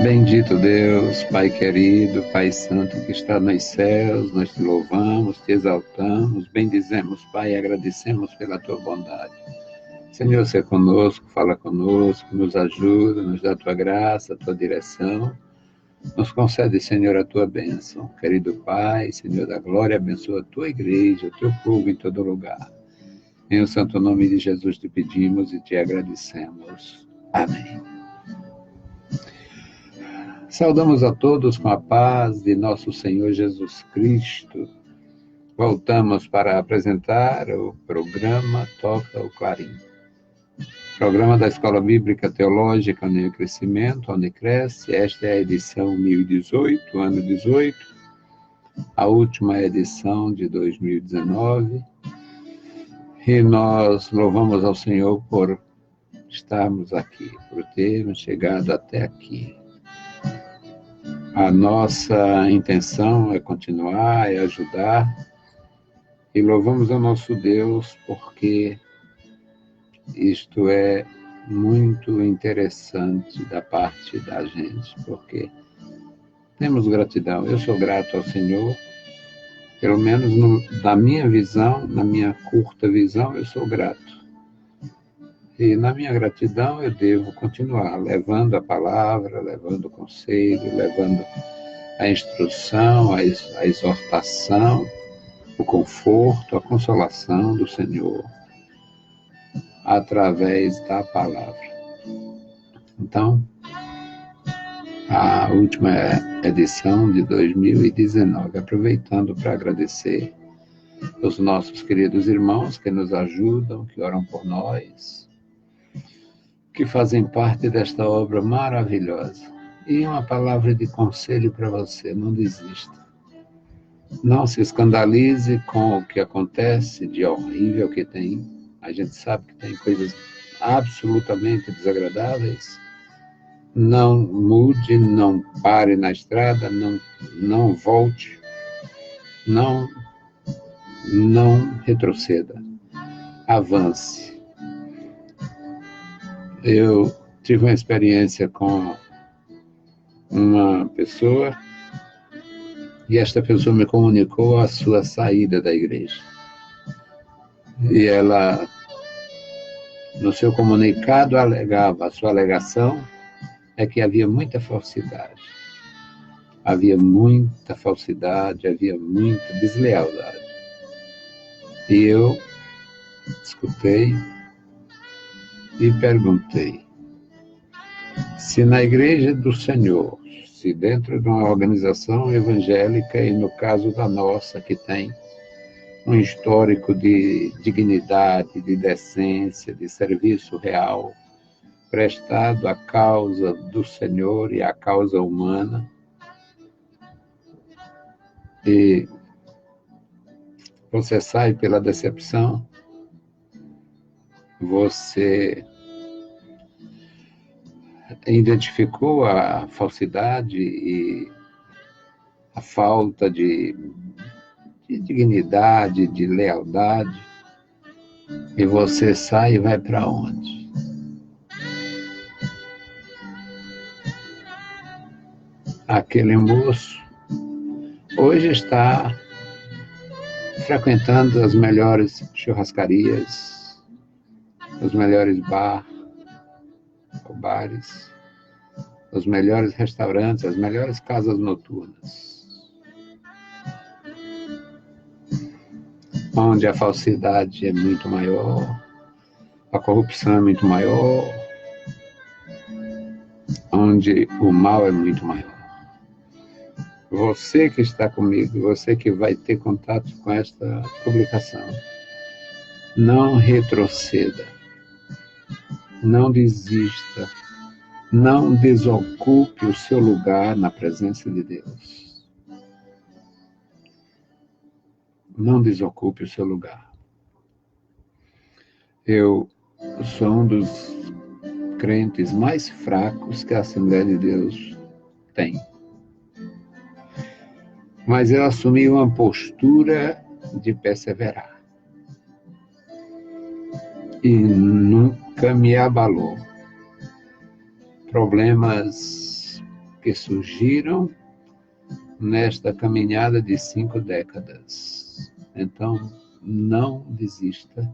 Bendito Deus, Pai querido, Pai santo que está nos céus, nós te louvamos, te exaltamos, bendizemos, Pai, e agradecemos pela tua bondade. Senhor, seja conosco, fala conosco, nos ajuda, nos dá a tua graça, a tua direção. Nos concede, Senhor, a tua bênção. Querido Pai, Senhor da glória, abençoa a tua igreja, o teu povo em todo lugar. Em o santo nome de Jesus te pedimos e te agradecemos. Amém. Saudamos a todos com a paz de nosso Senhor Jesus Cristo. Voltamos para apresentar o programa Toca o Clarim. Programa da Escola Bíblica Teológica União e Crescimento, Unicresce. Esta é a edição 1018, ano 18. A última edição de 2019. E nós louvamos ao Senhor por estarmos aqui, por termos chegado até aqui. A nossa intenção é continuar, é ajudar, e louvamos ao nosso Deus porque isto é muito interessante da parte da gente, porque temos gratidão. Eu sou grato ao Senhor, pelo menos na minha visão, na minha curta visão, eu sou grato. E na minha gratidão eu devo continuar levando a palavra, levando o conselho, levando a instrução, a exortação, o conforto, a consolação do Senhor, através da palavra. Então, a última edição de 2019, aproveitando para agradecer aos nossos queridos irmãos que nos ajudam, que oram por nós, que fazem parte desta obra maravilhosa. E uma palavra de conselho para você: não desista. Não se escandalize com o que acontece de horrível que tem. A gente sabe que tem coisas absolutamente desagradáveis. Não mude, não pare na estrada, não volte, não retroceda. Avance. Eu tive uma experiência com uma pessoa e esta pessoa me comunicou a sua saída da igreja. E ela, no seu comunicado, alegava, a sua alegação é que havia muita falsidade. Havia muita falsidade, havia muita deslealdade. E eu escutei e perguntei se na igreja do Senhor, se dentro de uma organização evangélica, e no caso da nossa, que tem um histórico de dignidade, de decência, de serviço real, prestado à causa do Senhor e à causa humana, e você sai pela decepção, você identificou a falsidade e a falta de dignidade, de lealdade, e você sai e vai para onde? Aquele moço hoje está frequentando as melhores churrascarias, os melhores bares, os melhores restaurantes, as melhores casas noturnas, onde a falsidade é muito maior, a corrupção é muito maior, onde o mal é muito maior. Você que está comigo, você que vai ter contato com esta publicação, não retroceda, não desista, não desocupe o seu lugar na presença de Deus. Não desocupe o seu lugar. Eu sou um dos crentes mais fracos que a Assembleia de Deus tem. Mas eu assumi uma postura de perseverar. E nunca me abalou. Problemas que surgiram nesta caminhada de 5 décadas. Então, não desista,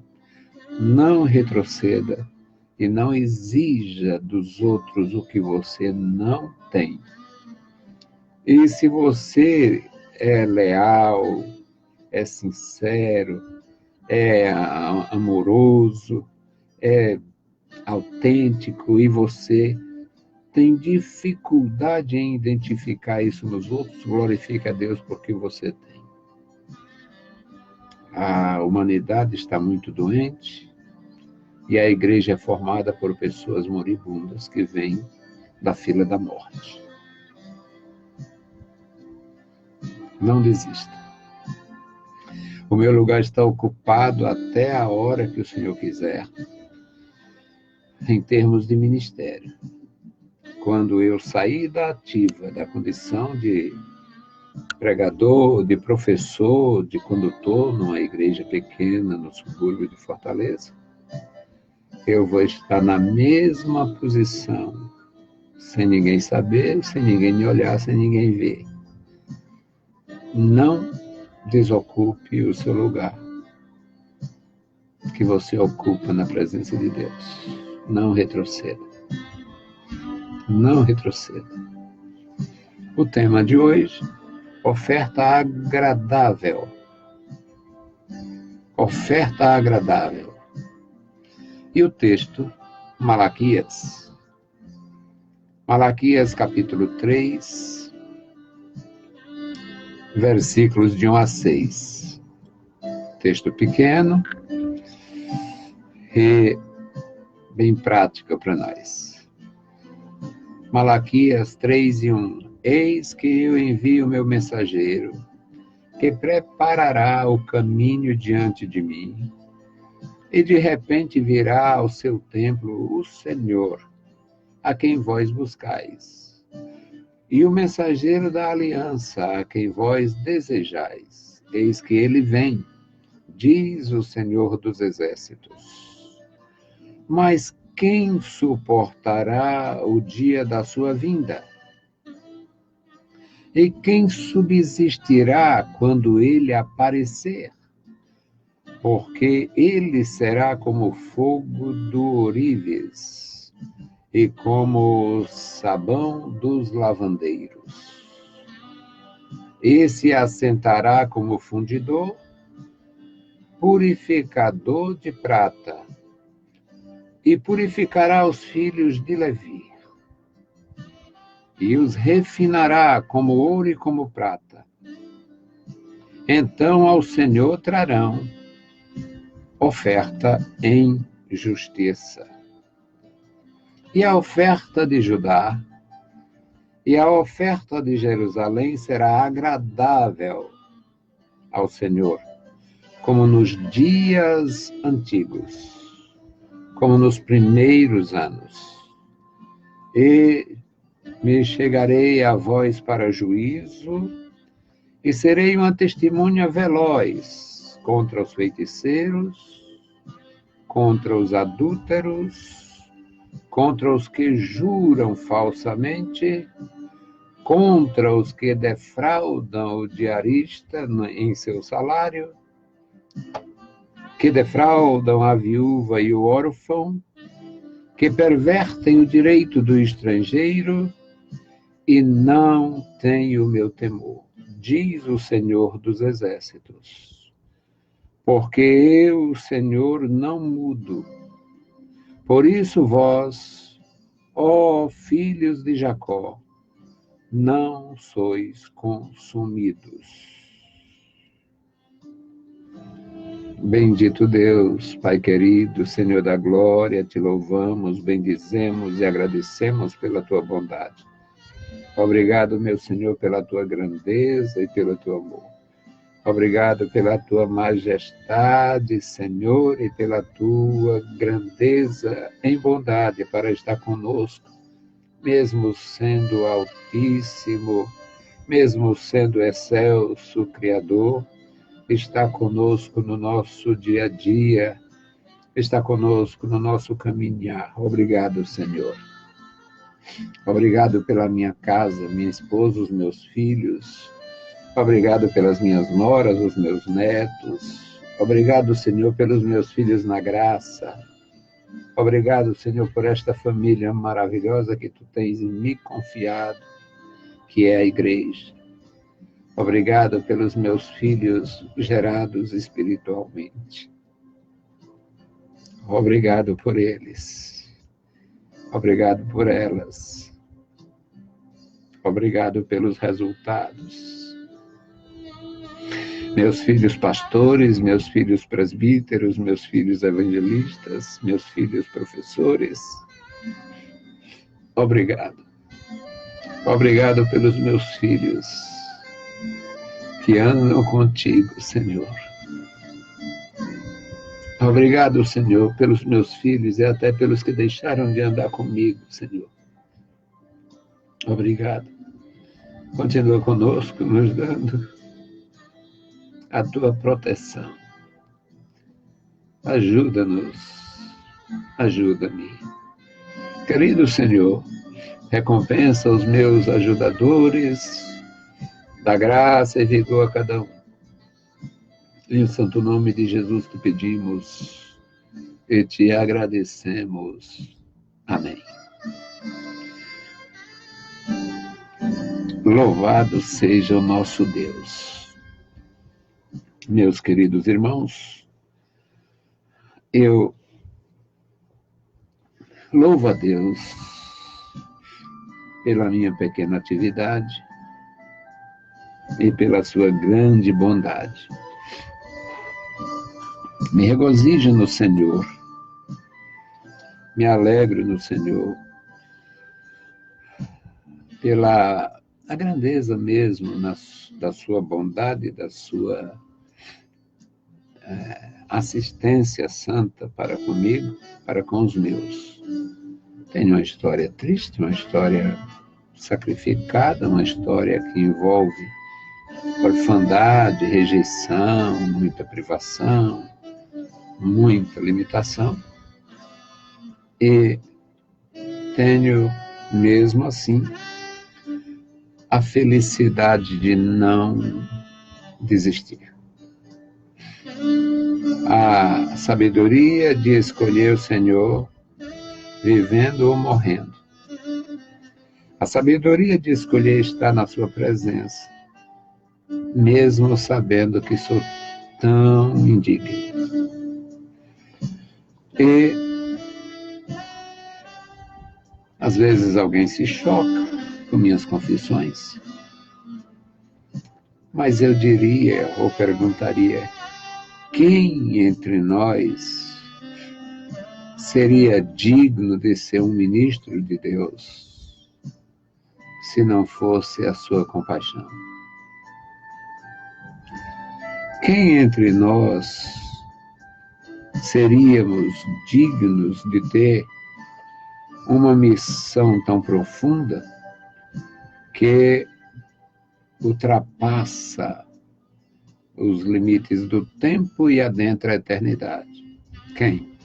não retroceda e não exija dos outros o que você não tem. E se você é leal, é sincero, é amoroso, é autêntico e você tem dificuldade em identificar isso nos outros, glorifique a Deus porque você tem. A humanidade está muito doente e a igreja é formada por pessoas moribundas que vêm da fila da morte. Não desista. O meu lugar está ocupado até a hora que o Senhor quiser, em termos de ministério. Quando eu sair da ativa, da condição de pregador, de professor, de condutor numa igreja pequena no subúrbio de Fortaleza, eu vou estar na mesma posição, sem ninguém saber, sem ninguém me olhar, sem ninguém ver. Não desocupe o seu lugar que você ocupa na presença de Deus. Não retroceda. Não retroceda. O tema de hoje, oferta agradável. Oferta agradável. E o texto, Malaquias. Malaquias capítulo 3, versículos de 1 a 6. Texto pequeno e bem prático para nós. Malaquias 3 e 1. Eis que eu envio meu mensageiro, que preparará o caminho diante de mim, e de repente virá ao seu templo o Senhor, a quem vós buscais, e o mensageiro da aliança, a quem vós desejais. Eis que ele vem, diz o Senhor dos Exércitos. Mas quem suportará o dia da sua vinda? E quem subsistirá quando ele aparecer? Porque ele será como o fogo do ourives e como o sabão dos lavandeiros. E se assentará como fundidor, purificador de prata, e purificará os filhos de Levi, e os refinará como ouro e como prata. Então ao Senhor trarão oferta em justiça. E a oferta de Judá e a oferta de Jerusalém será agradável ao Senhor, como nos dias antigos, como nos primeiros anos. E me chegarei a vós para juízo, e serei uma testemunha veloz contra os feiticeiros, contra os adúlteros, contra os que juram falsamente, contra os que defraudam o diarista em seu salário, que defraudam a viúva e o órfão, que pervertem o direito do estrangeiro e não têm o meu temor, diz o Senhor dos Exércitos. Porque eu, Senhor, não mudo. Por isso vós, ó filhos de Jacó, não sois consumidos. Bendito Deus, Pai querido, Senhor da glória, te louvamos, bendizemos e agradecemos pela tua bondade. Obrigado, meu Senhor, pela tua grandeza e pelo teu amor. Obrigado pela tua majestade, Senhor, e pela tua grandeza em bondade para estar conosco, mesmo sendo altíssimo, mesmo sendo excelso, Criador, está conosco no nosso dia a dia, está conosco no nosso caminhar. Obrigado, Senhor. Obrigado pela minha casa, minha esposa, os meus filhos. Obrigado pelas minhas noras, os meus netos. Obrigado, Senhor, pelos meus filhos na graça. Obrigado, Senhor, por esta família maravilhosa que Tu tens em mim confiado, que é a igreja. Obrigado pelos meus filhos gerados espiritualmente. Obrigado por eles. Obrigado por elas. Obrigado pelos resultados. Meus filhos pastores, meus filhos presbíteros, meus filhos evangelistas, meus filhos professores. Obrigado. Obrigado pelos meus filhos que andam contigo, Senhor. Obrigado, Senhor, pelos meus filhos e até pelos que deixaram de andar comigo, Senhor. Obrigado. Continua conosco, nos dando a Tua proteção. Ajuda-nos, ajuda-me. Querido Senhor, recompensa os meus ajudadores, dá graça e vigor a cada um. Em santo nome de Jesus te pedimos e te agradecemos. Amém. Louvado seja o nosso Deus. Meus queridos irmãos, eu louvo a Deus pela minha pequena atividade e pela sua grande bondade. Me regozijo no Senhor, me alegro no Senhor, pela a grandeza mesmo da sua bondade, da sua assistência santa para comigo, para com os meus. Tenho uma história triste, uma história sacrificada, uma história que envolve orfandade, rejeição, muita privação, muita limitação. E tenho, mesmo assim, a felicidade de não desistir. A sabedoria de escolher o Senhor, vivendo ou morrendo. A sabedoria de escolher estar na sua presença, mesmo sabendo que sou tão indigno. E às vezes alguém se choca com minhas confissões, mas eu diria ou perguntaria: quem entre nós seria digno de ser um ministro de Deus se não fosse a sua compaixão? Quem entre nós seríamos dignos de ter uma missão tão profunda que ultrapassa os limites do tempo e adentra a eternidade? Quem?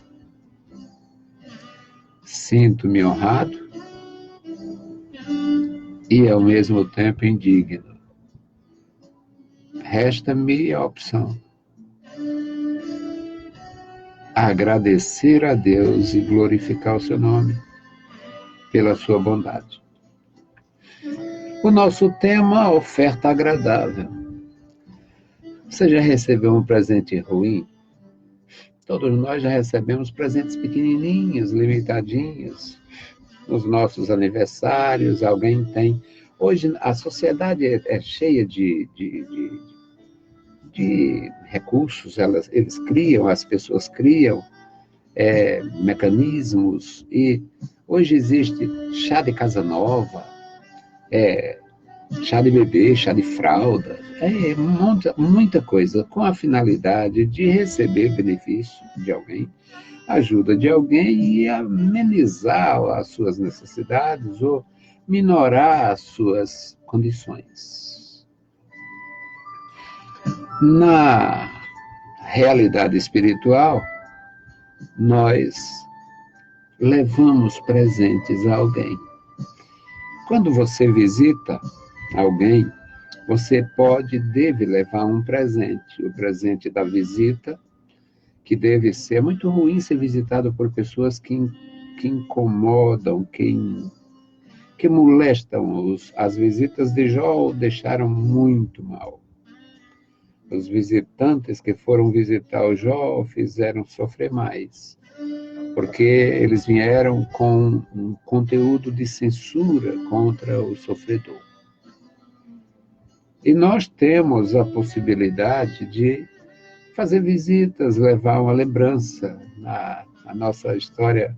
Sinto-me honrado e ao mesmo tempo indigno. Resta-me a opção: agradecer a Deus e glorificar o seu nome pela sua bondade. O nosso tema, oferta agradável. Você já recebeu um presente ruim? Todos nós já recebemos presentes pequenininhos, limitadinhos. Nos nossos aniversários, alguém tem. Hoje, a sociedade é cheia de recursos, eles criam, as pessoas criam mecanismos, e hoje existe chá de casa nova, chá de bebê, chá de fralda, muita coisa com a finalidade de receber benefício de alguém, ajuda de alguém e amenizar as suas necessidades ou minorar as suas condições. Na realidade espiritual, nós levamos presentes a alguém. Quando você visita alguém, você pode e deve levar um presente. O presente da visita, que deve ser muito ruim ser visitado por pessoas que incomodam, que molestam. As visitas de Jó o deixaram muito mal. Os visitantes que foram visitar o Jó o fizeram sofrer mais, porque eles vieram com um conteúdo de censura contra o sofredor. E nós temos a possibilidade de fazer visitas, levar uma lembrança. A nossa história,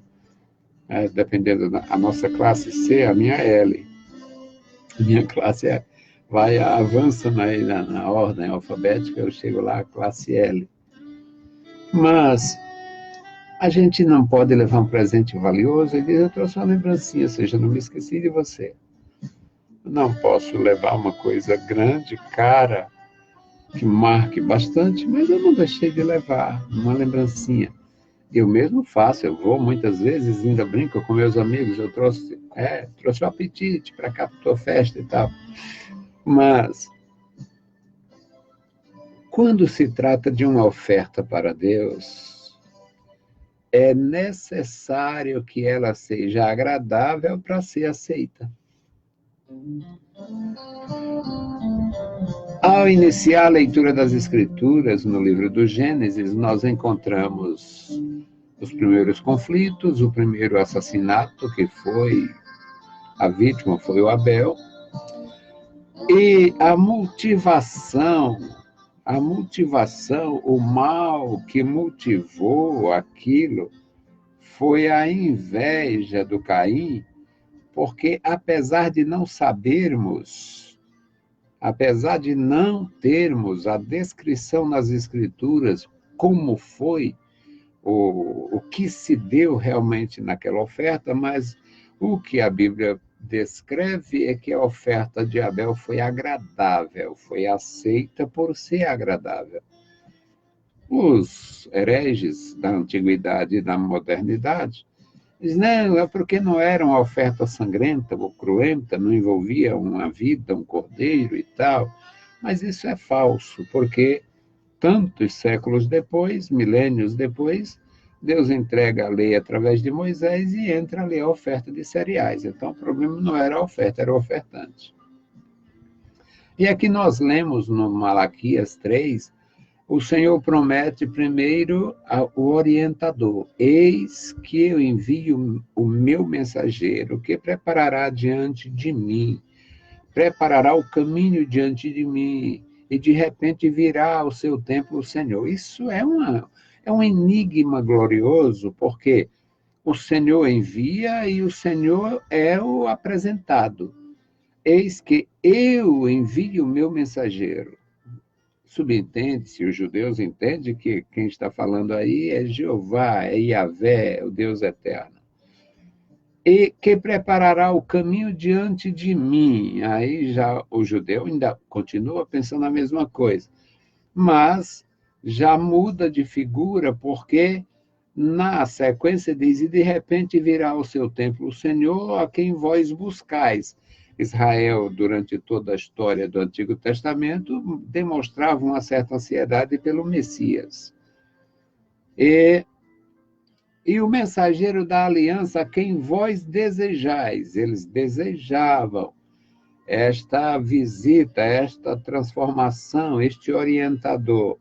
dependendo da nossa classe C, a minha é L. A minha classe avança na ordem alfabética, eu chego lá, classe L. Mas a gente não pode levar um presente valioso e dizer, eu trouxe uma lembrancinha, ou seja, não me esqueci de você. Não posso levar uma coisa grande, cara, que marque bastante, mas eu não deixei de levar uma lembrancinha. Eu mesmo faço, eu vou muitas vezes, ainda brinco com meus amigos, eu trouxe o apetite para cá, para tua festa e tal. Mas, quando se trata de uma oferta para Deus, é necessário que ela seja agradável para ser aceita. Ao iniciar a leitura das Escrituras, no livro do Gênesis, nós encontramos os primeiros conflitos, o primeiro assassinato, que a vítima foi o Abel, e a motivação, o mal que motivou aquilo foi a inveja do Caim, porque apesar de não sabermos, apesar de não termos a descrição nas Escrituras como foi, o que se deu realmente naquela oferta, mas o que a Bíblia descreve é que a oferta de Abel foi agradável, foi aceita por ser agradável. Os hereges da antiguidade e da modernidade dizem, não, é porque não era uma oferta sangrenta ou cruenta, não envolvia uma vida, um cordeiro e tal. Mas isso é falso, porque tantos séculos depois, milênios depois, Deus entrega a lei através de Moisés e entra ali a oferta de cereais. Então, o problema não era a oferta, era o ofertante. E aqui nós lemos no Malaquias 3, o Senhor promete primeiro o orientador. Eis que eu envio o meu mensageiro, que preparará diante de mim, preparará o caminho diante de mim, e de repente virá ao seu templo o Senhor. Isso é um enigma glorioso, porque o Senhor envia e o Senhor é o apresentado. Eis que eu envio o meu mensageiro. Subentende-se, os judeus entendem que quem está falando aí é Jeová, é Yahvé, o Deus eterno. E que preparará o caminho diante de mim. Aí já o judeu ainda continua pensando a mesma coisa, mas já muda de figura, porque na sequência diz, e de repente virá ao seu templo o Senhor, a quem vós buscais. Israel, durante toda a história do Antigo Testamento, demonstrava uma certa ansiedade pelo Messias. E o mensageiro da aliança, a quem vós desejais, eles desejavam esta visita, esta transformação, este orientador.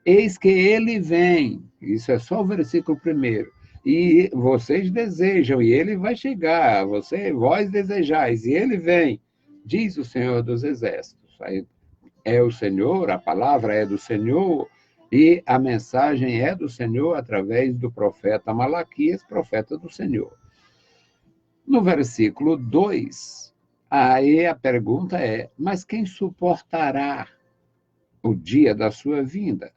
Eis que ele vem, isso é só o versículo 1, e vocês desejam, e ele vai chegar, vós desejais, e ele vem, diz o Senhor dos Exércitos. Aí é o Senhor, a palavra é do Senhor, e a mensagem é do Senhor através do profeta Malaquias, profeta do Senhor. No versículo 2, aí a pergunta é, mas quem suportará o dia da sua vinda?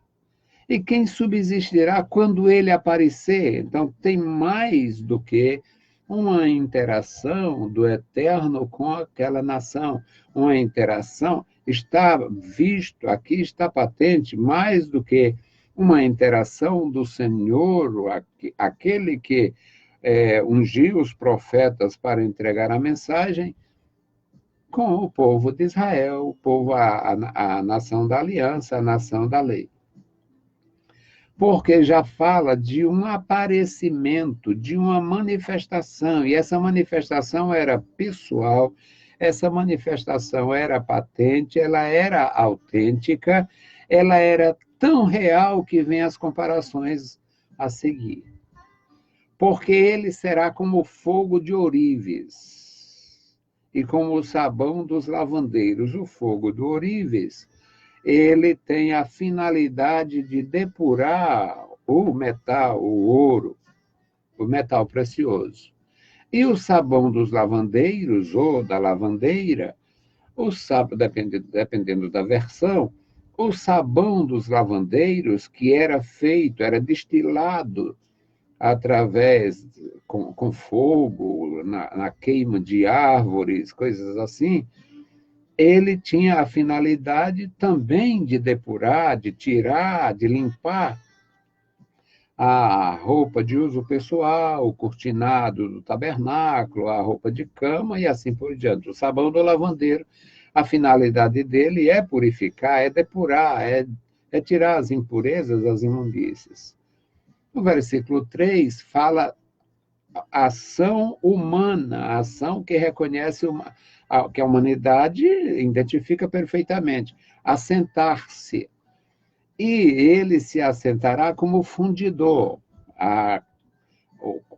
E quem subsistirá quando ele aparecer? Então, tem mais do que uma interação do Eterno com aquela nação. Uma interação está visto, aqui está patente, mais do que uma interação do Senhor, aquele que ungiu os profetas para entregar a mensagem, com o povo de Israel, o povo, a nação da aliança, a nação da lei. Porque já fala de um aparecimento, de uma manifestação, e essa manifestação era pessoal, essa manifestação era patente, ela era autêntica, ela era tão real que vem as comparações a seguir. Porque ele será como o fogo de ourives e como o sabão dos lavandeiros. O fogo do ourives, ele tem a finalidade de depurar o metal, o ouro, o metal precioso. E o sabão dos lavandeiros, ou da lavandeira, dependendo da versão, o sabão dos lavandeiros, que era feito, era destilado através, com fogo, na queima de árvores, coisas assim, ele tinha a finalidade também de depurar, de tirar, de limpar a roupa de uso pessoal, o cortinado do tabernáculo, a roupa de cama e assim por diante. O sabão do lavandeiro, a finalidade dele é purificar, é depurar, é tirar as impurezas, as imundícias. O versículo 3 fala ação humana, a ação que reconhece que a humanidade identifica perfeitamente, assentar-se. E ele se assentará como fundidor,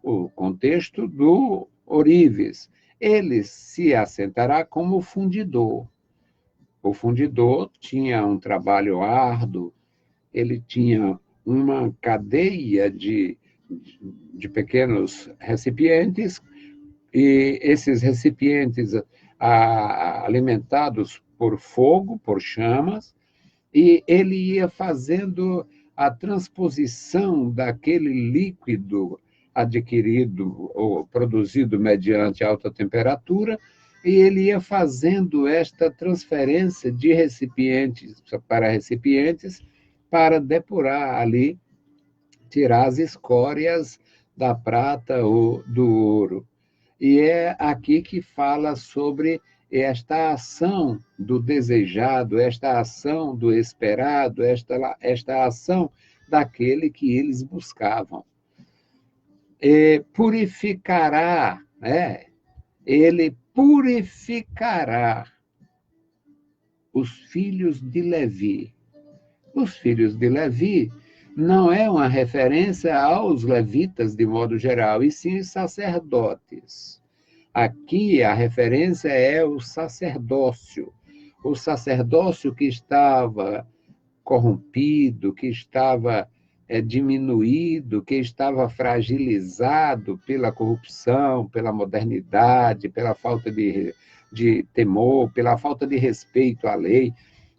o contexto do ourives. Ele se assentará como fundidor. O fundidor tinha um trabalho árduo, ele tinha uma cadeia de pequenos recipientes, e esses recipientes alimentados por fogo, por chamas, e ele ia fazendo a transposição daquele líquido adquirido ou produzido mediante alta temperatura, e ele ia fazendo esta transferência de recipientes para recipientes para depurar ali, tirar as escórias da prata ou do ouro. E é aqui que fala sobre esta ação do desejado, esta ação do esperado, esta ação daquele que eles buscavam. Purificará, né? Ele purificará os filhos de Levi. Os filhos de Levi não é uma referência aos levitas de modo geral, e sim os sacerdotes. Aqui a referência é o sacerdócio que estava corrompido, que estava diminuído, que estava fragilizado pela corrupção, pela modernidade, pela falta de temor, pela falta de respeito à lei.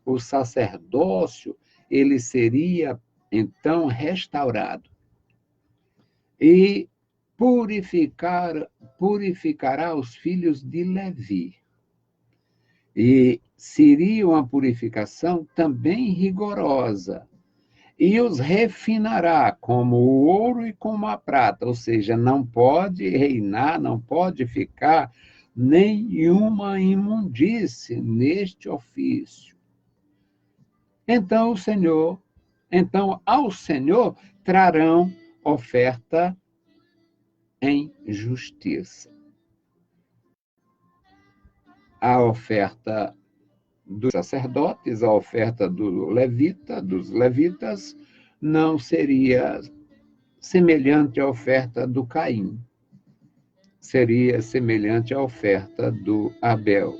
O sacerdócio, ele seria então restaurado e purificará os filhos de Levi. E seria uma purificação também rigorosa. E os refinará como o ouro e como a prata, ou seja, não pode reinar, não pode ficar nenhuma imundície neste ofício. Então ao Senhor trarão oferta em justiça. A oferta dos sacerdotes, a oferta dos levitas, não seria semelhante à oferta do Caim. Seria semelhante à oferta do Abel.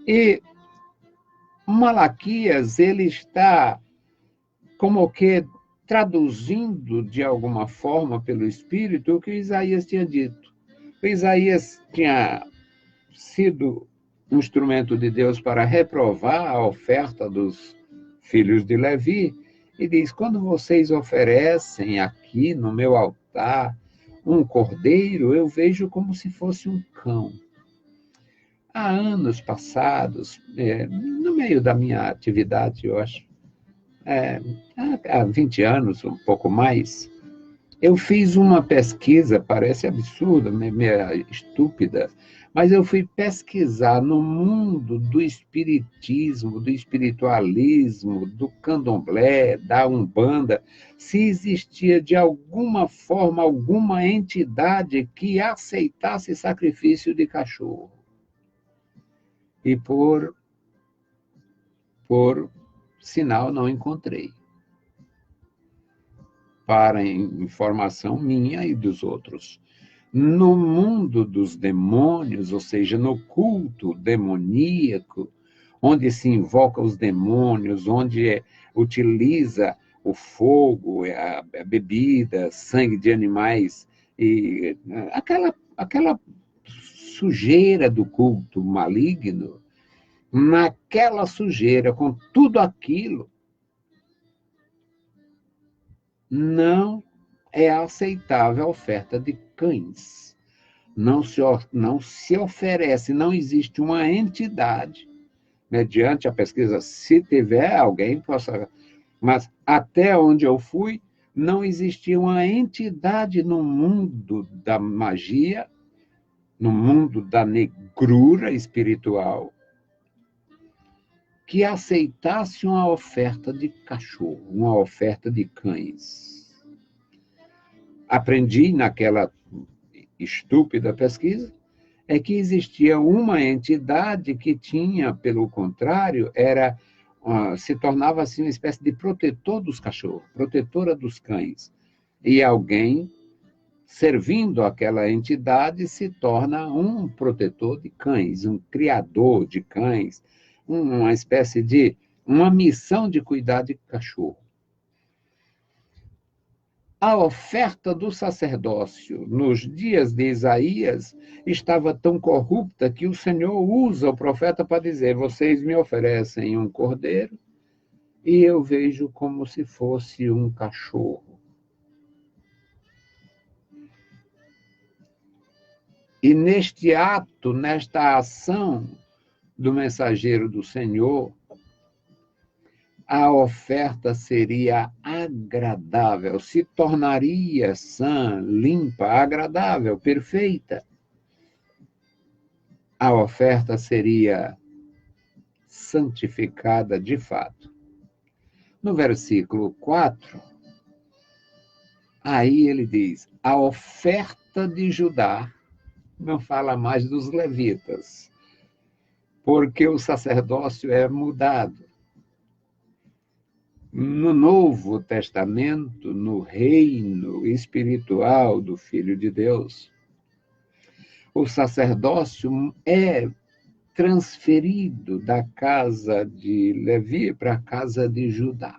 E Malaquias, ele está como que traduzindo de alguma forma pelo Espírito o que Isaías tinha dito. O Isaías tinha sido um instrumento de Deus para reprovar a oferta dos filhos de Levi, e diz: quando vocês oferecem aqui no meu altar um cordeiro, eu vejo como se fosse um cão. Há anos passados, no meio da minha atividade, eu acho, há 20 anos, um pouco mais, Eu fiz uma pesquisa, parece absurda, meio estúpida, mas eu fui pesquisar no mundo do espiritismo, do espiritualismo, do candomblé, da umbanda, se existia de alguma forma alguma entidade que aceitasse sacrifício de cachorro. E por sinal não encontrei. Para informação minha e dos outros. No mundo dos demônios, ou seja, no culto demoníaco, onde se invoca os demônios, onde utiliza o fogo, a bebida, sangue de animais, e aquela sujeira do culto maligno, naquela sujeira, com tudo aquilo, não é aceitável a oferta de cães. Não se oferece, não existe uma entidade, mediante a pesquisa, se tiver alguém possa... Mas até onde eu fui, não existia uma entidade no mundo da magia, no mundo da negrura espiritual, que aceitasse uma oferta de cachorro, uma oferta de cães. Aprendi naquela estúpida pesquisa é que existia uma entidade que tinha, pelo contrário, se tornava assim uma espécie de protetor dos cachorros, protetora dos cães. E alguém servindo aquela entidade se torna um protetor de cães, um criador de cães, uma espécie de uma missão de cuidar de cachorro. A oferta do sacerdócio nos dias de Isaías estava tão corrupta que o Senhor usa o profeta para dizer: vocês me oferecem um cordeiro e eu vejo como se fosse um cachorro. E neste ato, nesta ação do mensageiro do Senhor, a oferta seria agradável, se tornaria sã, limpa, agradável, perfeita. A oferta seria santificada de fato. No versículo 4, aí ele diz: a oferta de Judá, não fala mais dos levitas, porque o sacerdócio é mudado. No Novo Testamento, no reino espiritual do Filho de Deus, o sacerdócio é transferido da casa de Levi para a casa de Judá.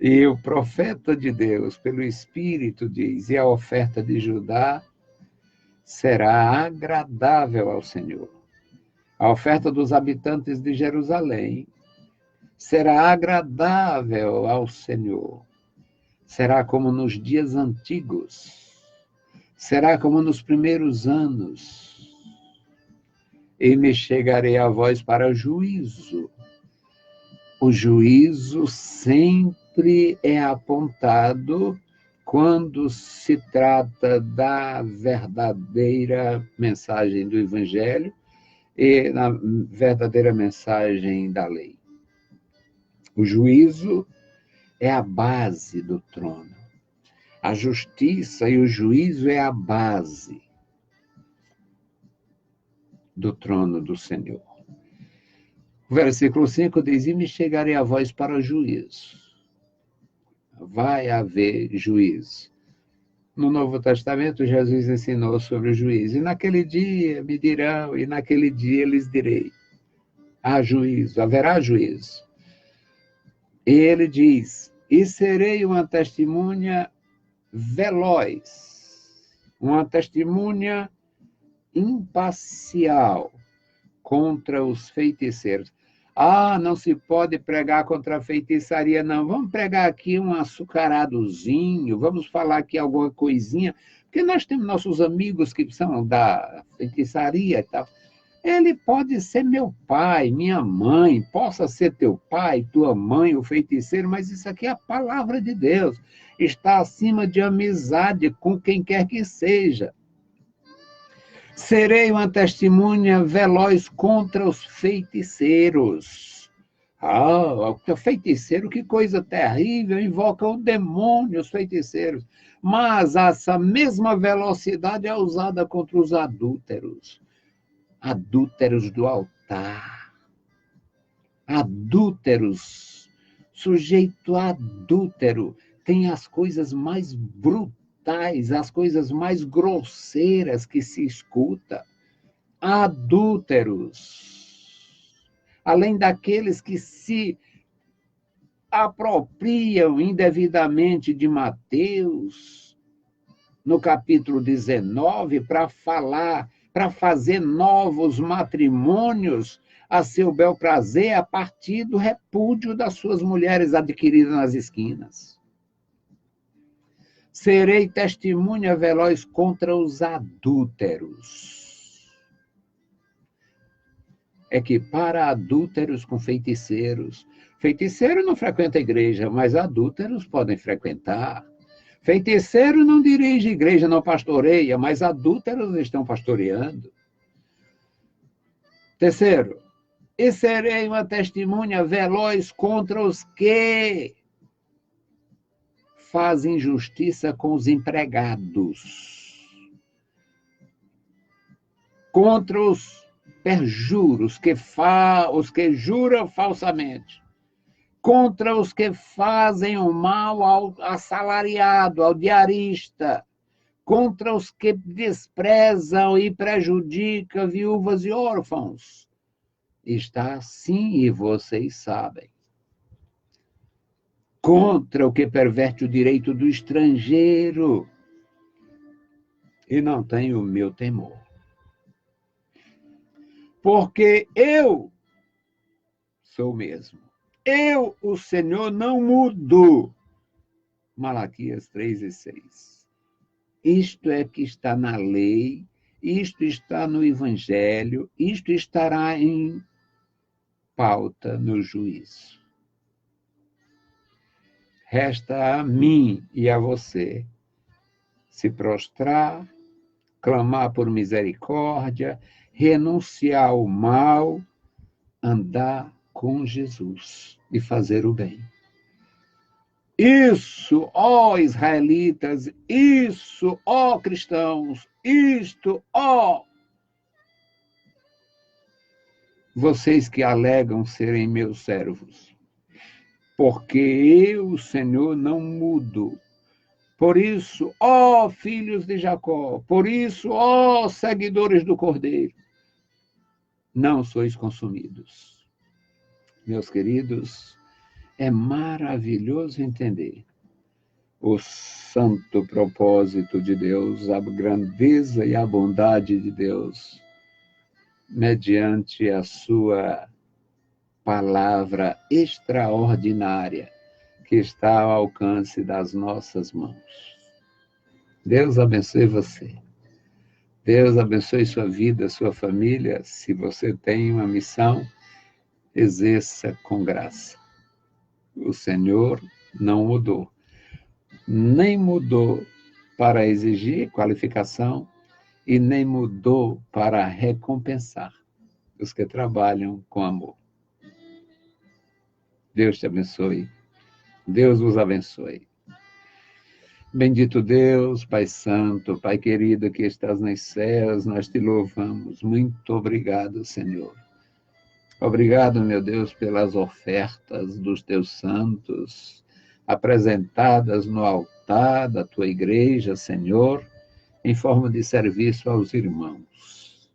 E o profeta de Deus, pelo Espírito, diz: e a oferta de Judá será agradável ao Senhor. A oferta dos habitantes de Jerusalém será agradável ao Senhor. Será como nos dias antigos. Será como nos primeiros anos. E me chegarei a vós para juízo. O juízo sempre é apontado quando se trata da verdadeira mensagem do Evangelho e na verdadeira mensagem da lei. O juízo é a base do trono. A justiça e o juízo é a base do trono do Senhor. O versículo 5 diz: e me chegarei a vós para juízo. Vai haver juízo. No Novo Testamento, Jesus ensinou sobre o juízo. E naquele dia me dirão, e naquele dia lhes direi: há juízo, haverá juízo. E ele diz: e serei uma testemunha veloz, uma testemunha imparcial contra os feiticeiros. Ah, não se pode pregar contra a feitiçaria, não. Vamos pregar aqui um açucaradozinho, vamos falar aqui alguma coisinha, porque nós temos nossos amigos que são da feitiçaria e tal. Ele pode ser meu pai, minha mãe, possa ser teu pai, tua mãe, o feiticeiro, mas isso aqui é a palavra de Deus. Está acima de amizade com quem quer que seja. Serei uma testemunha veloz contra os feiticeiros. O feiticeiro, que coisa terrível, invoca o demônio, os feiticeiros. Mas essa mesma velocidade é usada contra os adúlteros. Adúlteros do altar. Adúlteros. Sujeito adúltero tem as coisas mais brutais, as coisas mais grosseiras que se escuta. Adúlteros. Além daqueles que se apropriam indevidamente de Mateus, no capítulo 19, para fazer novos matrimônios a seu bel prazer a partir do repúdio das suas mulheres adquiridas nas esquinas. Serei testemunha veloz contra os adúlteros. Equipara adúlteros com feiticeiros. Feiticeiro não frequenta a igreja, mas adúlteros podem frequentar. Feiticeiro não dirige igreja, não pastoreia, mas adúlteros estão pastoreando. Terceiro, e serei uma testemunha veloz contra os que fazem justiça com os empregados, contra os perjuros, os que juram falsamente, contra os que fazem o mal ao assalariado, ao diarista, contra os que desprezam e prejudicam viúvas e órfãos. Está assim e vocês sabem. Contra o que perverte o direito do estrangeiro e não tem o meu temor. Porque eu sou o mesmo. Eu, o Senhor, não mudo. Malaquias 3:6. Isto é que está na lei, isto está no Evangelho, isto estará em pauta no juízo. Resta a mim e a você se prostrar, clamar por misericórdia, renunciar ao mal, andar com Jesus e fazer o bem. Isso, ó israelitas, isso, ó cristãos, isto, ó vocês que alegam serem meus servos. Porque eu, Senhor, não mudo. Por isso, ó filhos de Jacó, por isso, ó seguidores do Cordeiro, não sois consumidos. Meus queridos, é maravilhoso entender o santo propósito de Deus, a grandeza e a bondade de Deus, mediante a sua palavra extraordinária que está ao alcance das nossas mãos. Deus abençoe você. Deus abençoe sua vida, sua família. Se você tem uma missão, exerça com graça. O Senhor não mudou. Nem mudou para exigir qualificação e nem mudou para recompensar os que trabalham com amor. Deus te abençoe. Deus vos abençoe. Bendito Deus, Pai Santo, Pai querido que estás nos céus, nós te louvamos. Muito obrigado, Senhor. Obrigado, meu Deus, pelas ofertas dos teus santos, apresentadas no altar da tua igreja, Senhor, em forma de serviço aos irmãos.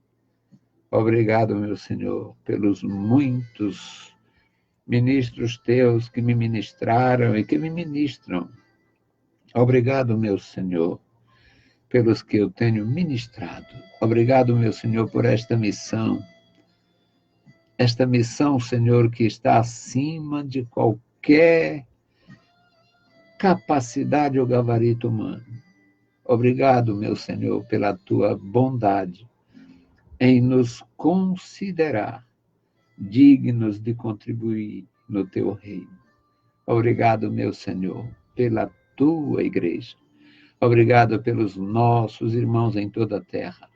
Obrigado, meu Senhor, pelos muitos ministros teus que me ministraram e que me ministram. Obrigado, meu Senhor, pelos que eu tenho ministrado. Obrigado, meu Senhor, por esta missão, Senhor, que está acima de qualquer capacidade ou gabarito humano. Obrigado, meu Senhor, pela tua bondade em nos considerar dignos de contribuir no teu reino. Obrigado, meu Senhor, pela tua igreja. Obrigado pelos nossos irmãos em toda a terra.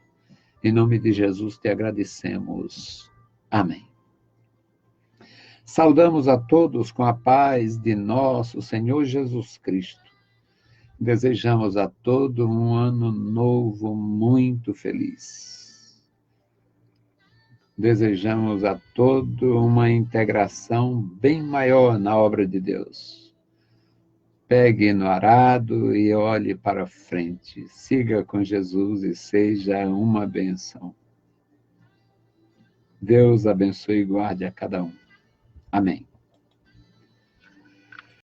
Em nome de Jesus te agradecemos. Amém. Saudamos a todos com a paz de nosso Senhor Jesus Cristo. Desejamos a todos um ano novo muito feliz. Desejamos a todos uma integração bem maior na obra de Deus. Pegue no arado e olhe para frente. Siga com Jesus e seja uma bênção. Deus abençoe e guarde a cada um. Amém.